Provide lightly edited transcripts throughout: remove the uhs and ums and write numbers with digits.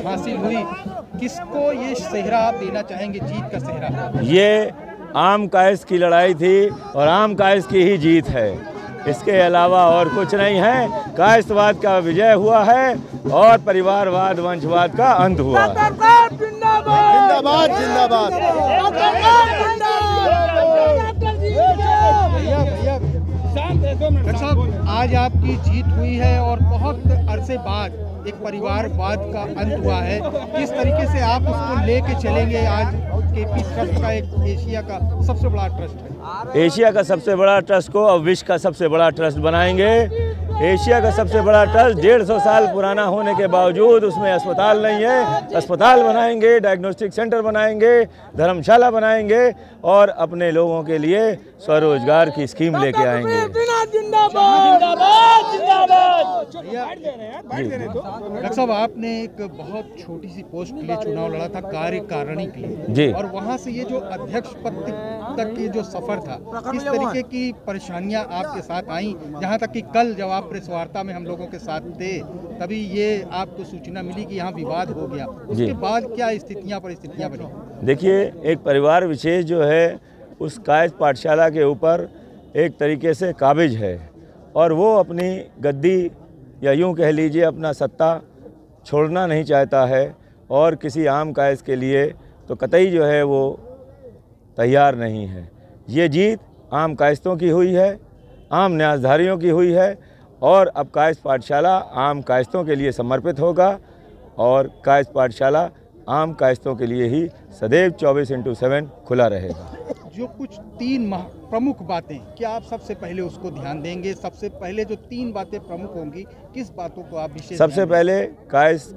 हासिल हुई, किसको ये सेहरा आप देना चाहेंगे, जीत का सेहरा? ये आम कायस की लड़ाई थी और आम कायस की ही जीत है, इसके अलावा और कुछ नहीं है। कायस्थवाद का विजय हुआ है और परिवारवाद वंशवाद का अंत हुआ। जिंदाबाद जिंदाबाद। डॉक्टर साहब, आज आपकी जीत हुई है और बहुत अरसे बाद एक परिवारवाद का अंत हुआ है। किस तरीके से आप उसको लेके चलेंगे? आज केपी ट्रस्ट का एक एशिया का सबसे बड़ा ट्रस्ट है। एशिया का सबसे बड़ा ट्रस्ट को अब विश्व का सबसे बड़ा ट्रस्ट बनाएंगे। एशिया का सबसे बड़ा ट्रस्ट 150 साल पुराना होने के बावजूद उसमें अस्पताल नहीं है, अस्पताल बनाएंगे, डायग्नोस्टिक सेंटर बनाएंगे, धर्मशाला बनाएंगे और अपने लोगों के लिए स्वरोजगार की स्कीम लेके आएंगे। डॉक्टर साहब, आपने एक बहुत छोटी सी पोस्ट के लिए चुनाव लड़ा था, कार्यकारिणी के लिए जी, और वहाँ से ये जो अध्यक्ष पद तक की जो सफर था, किस तरीके की परेशानियां आपके साथ आई? जहाँ तक कि कल जब आप प्रेस वार्ता में हम लोगों के साथ थे, तभी ये आपको सूचना मिली कि यहाँ विवाद हो गया। उसके बाद क्या स्थितियाँ परिस्थितियाँ बनी? देखिए, एक परिवार विशेष जो है उस कायस पाठशाला के ऊपर एक तरीके से काबिज है और वो अपनी गद्दी या यूं कह लीजिए अपना सत्ता छोड़ना नहीं चाहता है और किसी आम कायस के लिए तो कतई जो है वो तैयार नहीं है। ये जीत आम कायस्तों की हुई है, आम न्यासधारियों की हुई है और अब कायस पाठशाला आम कायस्तों के लिए समर्पित होगा और कायस पाठशाला आम कायस्तों के लिए ही सदैव 24/7 खुला रहेगा। जो कुछ 3 प्रमुख बातें, क्या आप सबसे पहले उसको ध्यान देंगे? सबसे पहले जो 3 बातें प्रमुख होंगी, किस बातों को आप विशेष? सबसे पहले कायस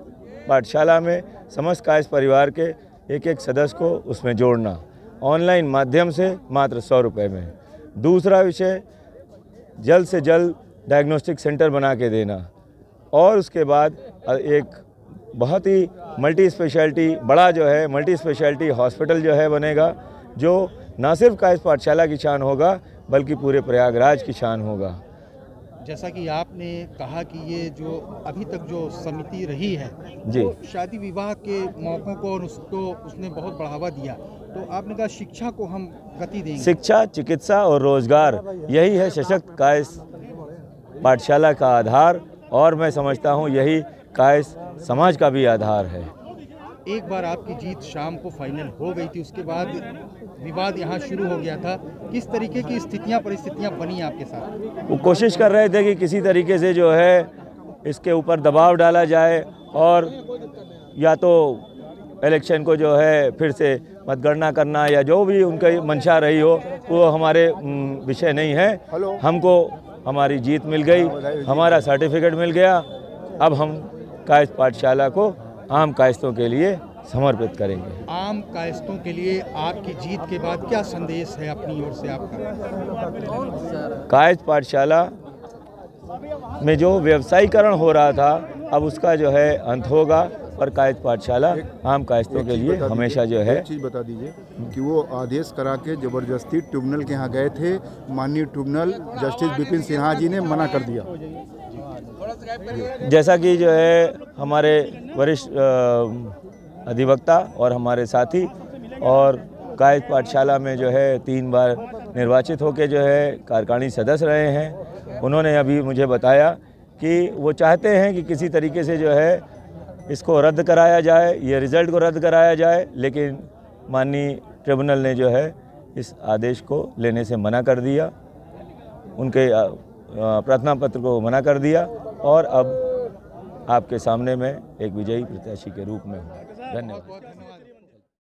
पाठशाला में समस्त कायस परिवार के एक सदस्य को उसमें जोड़ना, ऑनलाइन माध्यम से मात्र 100 रुपये में। दूसरा विषय, जल्द से जल्द डायग्नोस्टिक सेंटर बना के देना और उसके बाद एक बहुत ही मल्टी स्पेशलिटी बड़ा जो है मल्टी स्पेशलिटी हॉस्पिटल जो है बनेगा, जो न सिर्फ कायस पाठशाला की शान होगा बल्कि पूरे प्रयागराज की शान होगा। जैसा कि आपने कहा कि ये जो अभी तक जो समिति रही है जी, तो शादी विवाह के मौक़ों को और उसने बहुत बढ़ावा दिया, तो आपने कहा शिक्षा को हम गति देंगे। शिक्षा, चिकित्सा और रोजगार, यही है सशक्त कायस पाठशाला का आधार और मैं समझता हूँ यही कायस समाज का भी आधार है। एक बार आपकी जीत शाम को फाइनल हो गई थी, उसके बाद विवाद यहाँ शुरू हो गया था। किस तरीके की स्थितियाँ परिस्थितियाँ बनी आपके साथ? वो कोशिश कर रहे थे कि किसी तरीके से जो है इसके ऊपर दबाव डाला जाए और या तो इलेक्शन को जो है फिर से मतगणना करना या जो भी उनकी मंशा रही हो, वो हमारे विषय नहीं है। हमको हमारी जीत मिल गई, हमारा सर्टिफिकेट मिल गया। अब हम कायस पाठशाला को आम कायस्तों के लिए समर्पित करेंगे। आम कायस्तों के लिए आपकी जीत के बाद क्या संदेश है अपनी ओर से आपका? कायस पाठशाला में जो व्यवसायीकरण हो रहा था अब उसका जो है अंत होगा और कायस पाठशाला आम कायस्तों के लिए हमेशा जो है। एक चीज़ बता दीजिए कि वो आदेश करा के ज़बरदस्ती ट्रिब्यूनल के यहाँ गए थे, माननीय ट्रिब्यूनल जस्टिस विपिन सिन्हा जी ने मना कर दिया। जैसा कि जो है हमारे वरिष्ठ अधिवक्ता और हमारे साथी और कायस पाठशाला में जो है 3 बार निर्वाचित होकर जो है कार्यकारिणी सदस्य रहे हैं, उन्होंने अभी मुझे बताया कि वो चाहते हैं कि किसी तरीके से जो है इसको रद्द कराया जाए, ये रिज़ल्ट को रद्द कराया जाए, लेकिन माननीय ट्रिब्यूनल ने जो है इस आदेश को लेने से मना कर दिया, उनके प्रार्थना पत्र को मना कर दिया और अब आपके सामने में एक विजयी प्रत्याशी के रूप में हूँ। धन्यवाद।